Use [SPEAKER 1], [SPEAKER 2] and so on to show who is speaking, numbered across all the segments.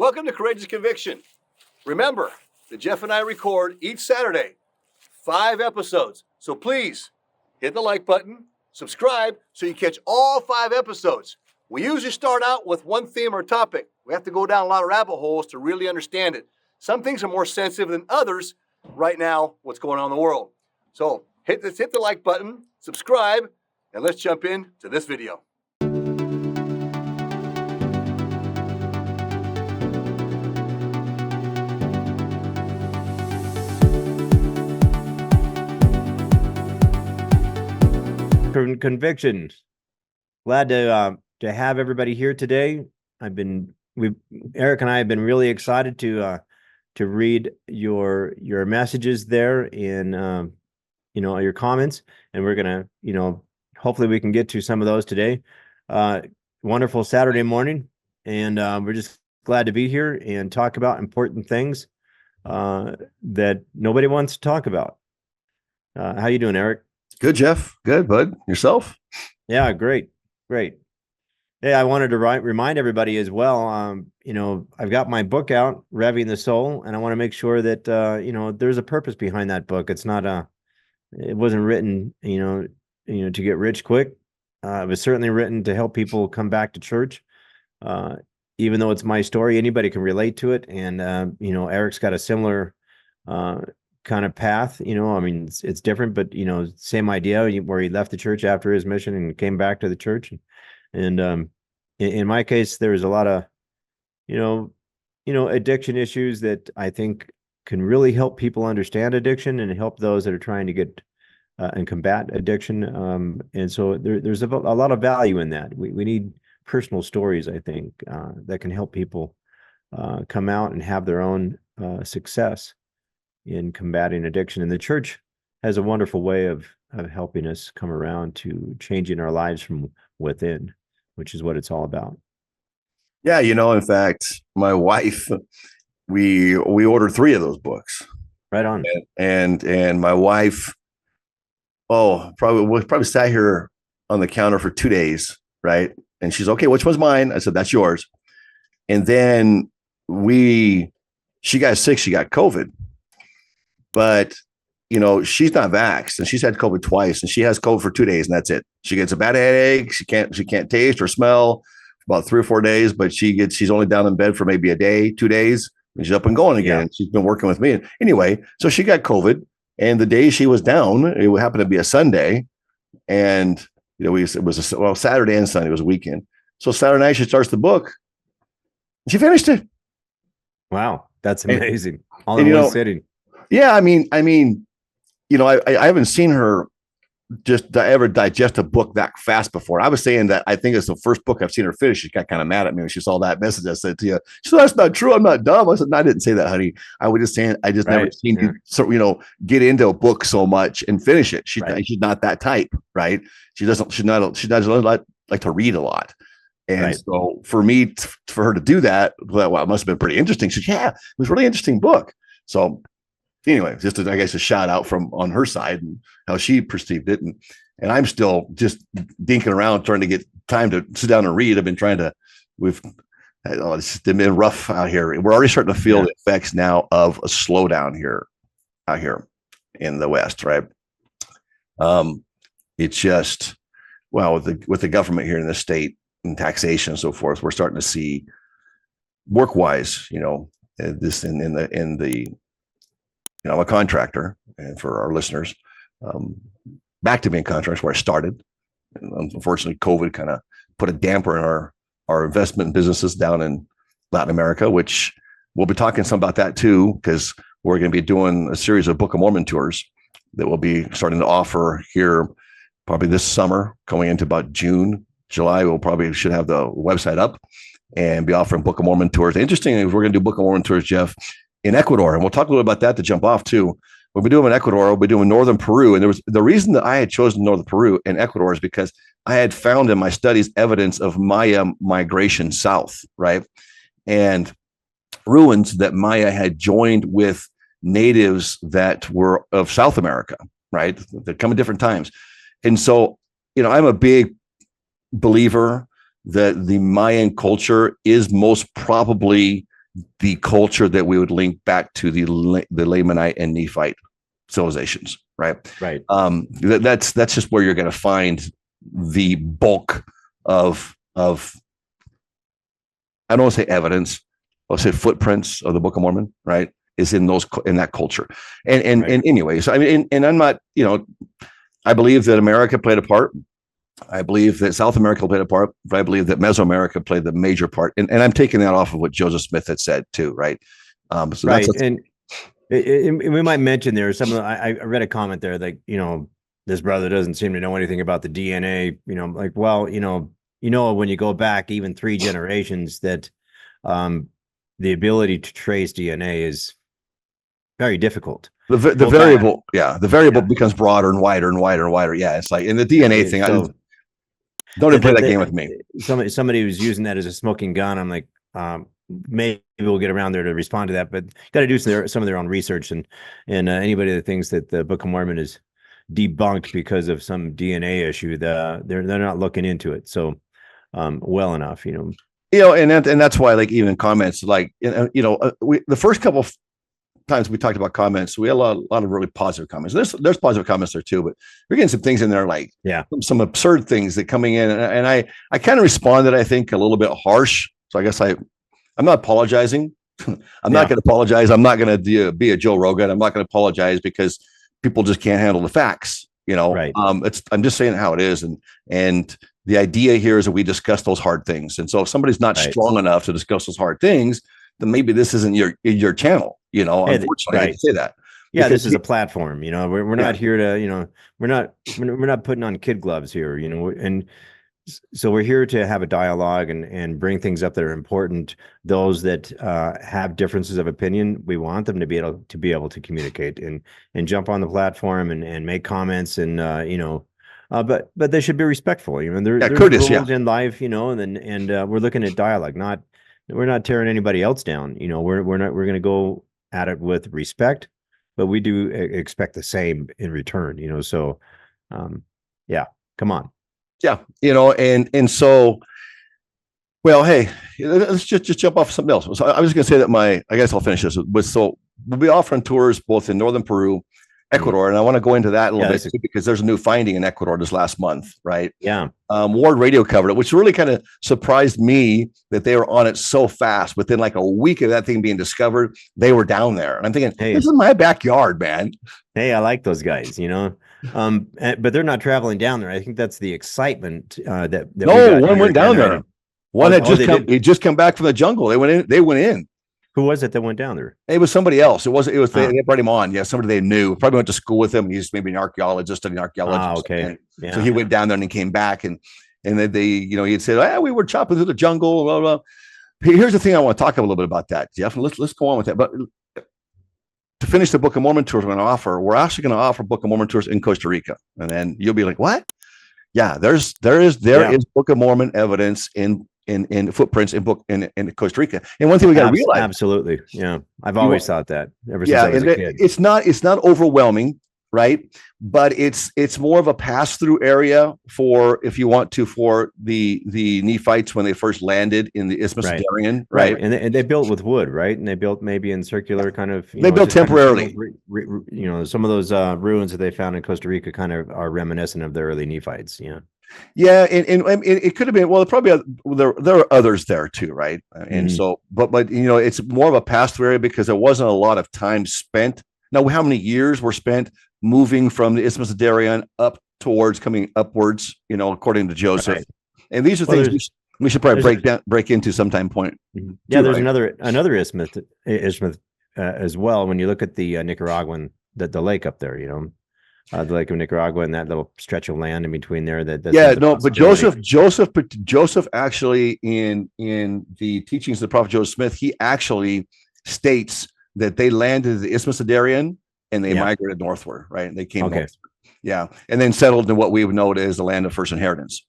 [SPEAKER 1] Welcome to Courageous Conviction. Remember that Jeff and I record each Saturday 5 episodes. So please hit the like button, subscribe so you catch all 5 episodes. We usually start out with one theme or topic. We have to go down a lot of rabbit holes to really understand it. Some things are more sensitive than others right now, what's going on in the world. So hit the like button, subscribe, and let's jump into this video.
[SPEAKER 2] Conviction. Glad to have everybody here today. Eric and I have been really excited to read your messages there in your comments, and we're gonna hopefully we can get to some of those today. Wonderful Saturday morning, and we're just glad to be here and talk about important things that nobody wants to talk about. How you doing, Eric?
[SPEAKER 1] Good, Jeff. Good, bud. Yourself?
[SPEAKER 2] Yeah, great. Hey, I wanted to remind everybody as well. I've got my book out, Revving the Soul, and I want to make sure that there's a purpose behind that book. It's not it wasn't written, to get rich quick. It was certainly written to help people come back to church. Even though it's my story, anybody can relate to it. And Eric's got a similar kind of path. It's different, but same idea, where he left the church after his mission and came back to the church. And in my case, there's a lot of addiction issues that I think can really help people understand addiction and help those that are trying to get and combat addiction. And so there's a lot of value in that. We need personal stories, I think, that can help people come out and have their own success in combating addiction. And the church has a wonderful way of helping us come around to changing our lives from within, which is what it's all about.
[SPEAKER 1] Yeah, in fact, my wife, we ordered 3 of those books.
[SPEAKER 2] Right on.
[SPEAKER 1] And my wife, probably sat here on the counter for 2 days, right? And she's okay, which one's mine? I said, that's yours. And then she got sick, she got COVID. But she's not vaxxed, and she's had COVID twice, and she has COVID for 2 days, and that's it. She gets a bad headache. She can't taste or smell for about 3 or 4 days, but she's only down in bed for maybe a day, 2 days, and she's up and going again. Yeah. She's been working with me anyway. So she got COVID, and the day she was down, it happened to be a Sunday, and it was Saturday and Sunday. It was a weekend. So Saturday night she starts the book. She finished it.
[SPEAKER 2] Wow, that's amazing! All in one sitting.
[SPEAKER 1] Yeah, I haven't seen her just ever digest a book that fast before. I was saying that I think it's the first book I've seen her finish. She got kind of mad at me when she saw that message I said to you. She said, "That's not true. I'm not dumb." I said, "No, I didn't say that, honey. I was just saying I just never seen you, get into a book so much and finish it. She's not that type, right? She doesn't like to read a lot." And so for her to do that, well, it must have been pretty interesting. She said, "Yeah, it was a really interesting book." So anyway, just I guess a shout out from on her side and how she perceived it. And I'm still just dinking around trying to get time to sit down and read. I've been it's been rough out here. We're already starting to feel the effects now of a slowdown out here in the West, right? It's just, with the government here in the state and taxation and so forth, we're starting to see work-wise, this in the I'm a contractor, and for our listeners, back to being contractors where I started. And unfortunately, COVID kind of put a damper in our investment businesses down in Latin America, which we'll be talking some about that too, because we're going to be doing a series of Book of Mormon tours that we'll be starting to offer here probably this summer, going into about June, July. We'll probably should have the website up and be offering Book of Mormon tours. Interesting is we're going to do Book of Mormon tours, Jeff, in Ecuador. And we'll talk a little about that to jump off too. We'll be doing in Ecuador, we'll be doing northern Peru. And the reason that I had chosen northern Peru and Ecuador is because I had found in my studies evidence of Maya migration south, right? And ruins that Maya had joined with natives that were of South America, right? That come at different times. And so, I'm a big believer that the Mayan culture is most probably the culture that we would link back to the Lamanite and Nephite civilizations, right?
[SPEAKER 2] Right.
[SPEAKER 1] That's just where you're going to find the bulk of I don't want to say evidence, I'll say footprints of the Book of Mormon, right? Is in that culture. And
[SPEAKER 2] Right.
[SPEAKER 1] and anyways, I mean, and I'm not, I believe that America played a part. I believe that South America played a part, but I believe that Mesoamerica played the major part. And I'm taking that off of what Joseph Smith had said too, right? So
[SPEAKER 2] right.
[SPEAKER 1] that's
[SPEAKER 2] And we might mention there some of I read a comment there like, this brother doesn't seem to know anything about the DNA, like, well, when you go back even 3 generations that the ability to trace DNA is very difficult.
[SPEAKER 1] the variable. The variable becomes broader and wider and wider and wider. Yeah. It's like in the DNA thing.
[SPEAKER 2] So,
[SPEAKER 1] don't even play that game with me.
[SPEAKER 2] Somebody was using that as a smoking gun. I'm like, maybe we'll get around there to respond to that, but got to do some of their own research and anybody that thinks that the Book of Mormon is debunked because of some DNA issue, they're not looking into it. So, well enough,
[SPEAKER 1] and that's why, like, even comments like, the first couple of times we talked about comments, we had a lot of really positive comments. There's positive comments there too, but we're getting some things in there like some absurd things that coming in, and I kind of responded, I think, a little bit harsh. So I guess I'm not apologizing. I'm not going to apologize. I'm not going to be a Joe Rogan. I'm not going to apologize because people just can't handle the facts.
[SPEAKER 2] Right.
[SPEAKER 1] I'm just saying how it is, and the idea here is that we discuss those hard things. And so if somebody's not strong enough to discuss those hard things, then maybe this isn't your channel. Unfortunately, I hate to say that.
[SPEAKER 2] Yeah, this is a platform. We're not here to. We're not putting on kid gloves here. And so we're here to have a dialogue and bring things up that are important. Those that have differences of opinion, we want them to be able to communicate and jump on the platform and make comments and but they should be respectful. There's
[SPEAKER 1] courteous,
[SPEAKER 2] rules in life, and we're looking at dialogue. We're not tearing anybody else down. We're going to go at it with respect, but we do expect the same in return. So come on.
[SPEAKER 1] Yeah, and so, well, hey, let's just jump off something else. So I was going to say that I guess I'll finish this. So we'll be offering tours both in northern Peru, Ecuador, and I want to go into that a little bit too, because there's a new finding in Ecuador this last month, right?
[SPEAKER 2] Yeah.
[SPEAKER 1] Ward Radio covered it, which really kind of surprised me that they were on it so fast. Within like a week of that thing being discovered, they were down there, and I'm thinking, hey, this is my backyard, man.
[SPEAKER 2] Hey, I like those guys, but they're not traveling down there. I think that's the excitement that
[SPEAKER 1] no one went down there. One had just come back from the jungle. They went in.
[SPEAKER 2] Who was it that went down there?
[SPEAKER 1] It was somebody else. It was they brought him on. Yeah, somebody they knew. Probably went to school with him. He's maybe an archaeologist, studying archaeology.
[SPEAKER 2] Okay.
[SPEAKER 1] So he went down there and he came back and then he had said, we were chopping through the jungle. Blah, blah. Here's the thing I want to talk a little bit about that, Jeff. Let's go on with that. But to finish the Book of Mormon tours we're actually going to offer Book of Mormon tours in Costa Rica. And then you'll be like, what? Yeah, there is Book of Mormon evidence in footprints in Costa Rica. And one thing we got to realize,
[SPEAKER 2] absolutely, yeah, I've always thought that ever since I was a kid.
[SPEAKER 1] It's not overwhelming, right? But it's more of a pass through area for, if you want to, for the Nephites when they first landed in the Isthmus of Darien, right?
[SPEAKER 2] And they built with wood, right? And they built maybe in circular kind of.
[SPEAKER 1] They built temporarily.
[SPEAKER 2] Some of those ruins that they found in Costa Rica kind of are reminiscent of the early Nephites. Yeah.
[SPEAKER 1] Yeah, and it could have been, well, probably there are others there too, right? And so, but it's more of a pass-through area because there wasn't a lot of time spent. Now, how many years were spent moving from the Isthmus of Darien up towards coming upwards? According to Joseph. Right. And these are things we should probably break into sometime point.
[SPEAKER 2] Yeah, there's another isthmus as well. When you look at the Nicaraguan, the lake up there, the Lake of Nicaragua and that little stretch of land in between there.
[SPEAKER 1] But Joseph actually in the teachings of the prophet Joseph Smith, he actually states that they landed at the Isthmus of Darien and they migrated northward, right? And they came northward. Yeah, and then settled in what we would know as the land of first inheritance.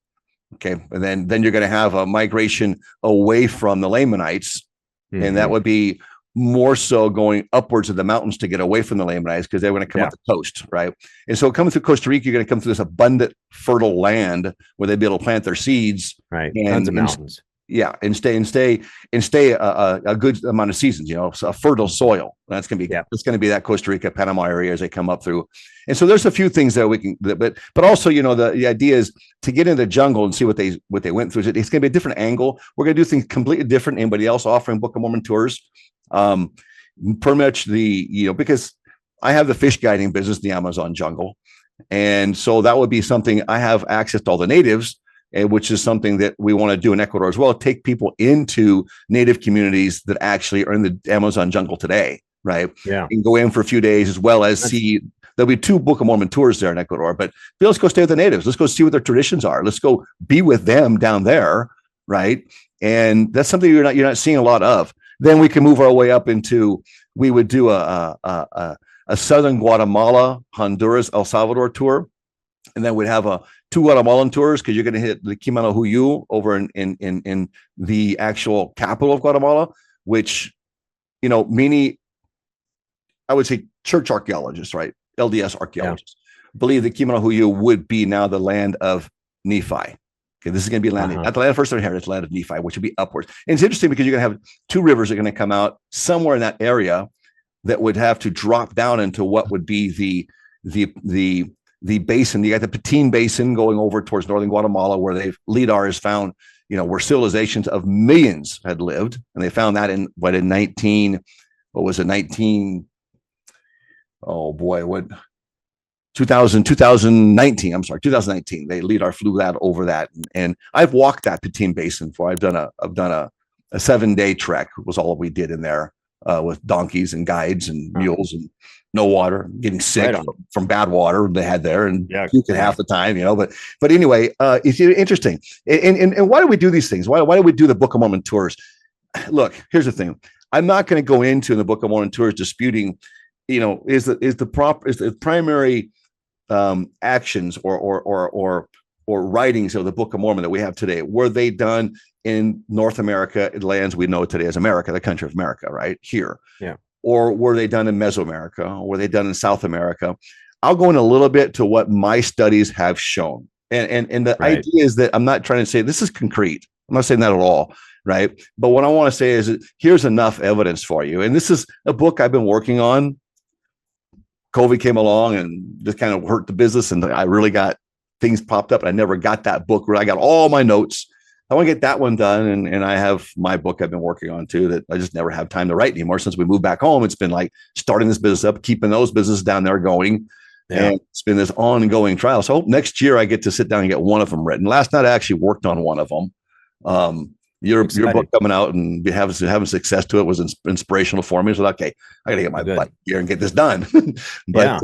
[SPEAKER 1] Okay, and then you're going to have a migration away from the Lamanites, and that would be more so going upwards of the mountains to get away from the Lamanites because they want to come up the coast, right? And so coming through Costa Rica, you're going to come through this abundant, fertile land where they'd be able to plant their seeds.
[SPEAKER 2] Right, tons of mountains.
[SPEAKER 1] Yeah, and stay a good amount of seasons. So a fertile soil. That's gonna be that Costa Rica, Panama area as they come up through. And so there's a few things that we can, but also the idea is to get in the jungle and see what they went through. It's gonna be a different angle. We're gonna do things completely different. Anybody else offering Book of Mormon tours? Pretty much because I have the fish guiding business in the Amazon jungle, and so that would be something I have access to all the natives. Which is something that we want to do in Ecuador as well. Take people into native communities that actually are in the Amazon jungle today, right?
[SPEAKER 2] Yeah.
[SPEAKER 1] And go in for a few days as well as see. There'll be 2 Book of Mormon tours there in Ecuador, but let's go stay with the natives. Let's go see what their traditions are. Let's go be with them down there, right? And that's something you're not seeing a lot of. Then we can move our way up into. We would do a southern Guatemala, Honduras, El Salvador tour, and then we'd have 2 Guatemalan tours because you're going to hit the Quimanahuyu over in the actual capital of Guatemala, which, many, I would say, church archaeologists, right? LDS archaeologists believe that Quimanahuyu would be now the land of Nephi. Okay, this is going to be land, not the land of first inheritance, land of Nephi, which would be upwards. And it's interesting because you're going to have 2 rivers that are going to come out somewhere in that area that would have to drop down into what would be the basin. You got the Petén Basin going over towards northern Guatemala, where Lidar has found, where civilizations of millions had lived, and they found that in 2019. Lidar flew that over that, and I've walked that Petén Basin before. I've done a 7-day trek. Was all we did in there with donkeys and guides and mules and no water, getting sick from bad water they had there, and puking half the time, But anyway, it's interesting. And why do we do these things? Why do we do the Book of Mormon tours? Look, here's the thing. I'm not going to go into the Book of Mormon tours disputing, is the primary actions or writings of the Book of Mormon that we have today, were they done in North America, lands we know today as America, the country of America, right here?
[SPEAKER 2] Yeah.
[SPEAKER 1] Or were they done in Mesoamerica? Or were they done in South America? I'll go in a little bit to what my studies have shown. And the idea is that I'm not trying to say this is concrete. I'm not saying that at all, right? But what I want to say is that here's enough evidence for you. And this is a book I've been working on. COVID came along and just kind of hurt the business. And I really got things popped up. And I never got that book where I got all my notes. I want to get that one done. And I have my book I've been working on too, that I just never have time to write anymore. Since we moved back home, it's been like starting this business up, keeping those businesses down there going. Yeah. And it's been this ongoing trial. So I hope next year I get to sit down and get one of them written. Last night I actually worked on one of them. Your book coming out and having success to it was inspirational for me. So okay, I got to get my butt here and get this done. But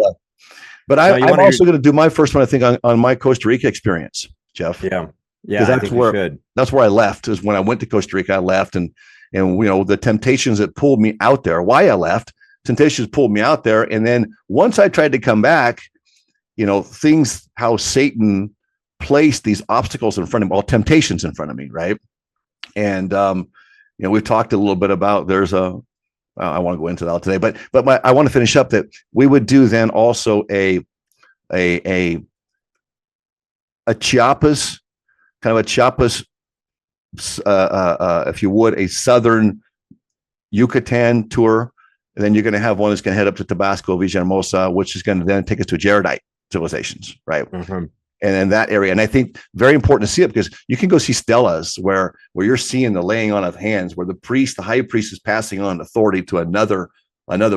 [SPEAKER 1] I'm also going to do my first one, I think, on my Costa Rica experience, Jeff.
[SPEAKER 2] Yeah.
[SPEAKER 1] That's where I left. Is when I went to Costa Rica, I left, and the temptations that pulled me out there. Why I left, temptations pulled me out there, and then once I tried to come back, how Satan placed these obstacles in front of me, all temptations in front of me, right? And we've talked a little bit about. I want to go into that today, but I want to finish up that we would do then also a Chiapas. Kind of a Chiapas, if you would, a southern Yucatan tour. And then you're going to have one that's going to head up to Tabasco, Villahermosa, which is going to then take us to Jaredite civilizations, right? Mm-hmm. And in that area. And I think very important to see it because you can go see stelas where you're seeing the laying on of hands, where the high priest is passing on authority to another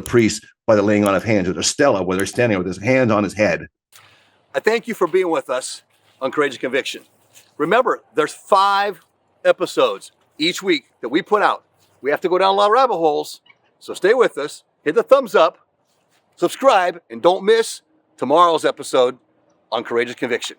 [SPEAKER 1] priest by the laying on of hands. There's a stela where they're standing with his hand on his head. I thank you for being with us on Courageous Conviction. Remember, there's 5 episodes each week that we put out. We have to go down a lot of rabbit holes, so stay with us, hit the thumbs up, subscribe, and don't miss tomorrow's episode on Courageous Conviction.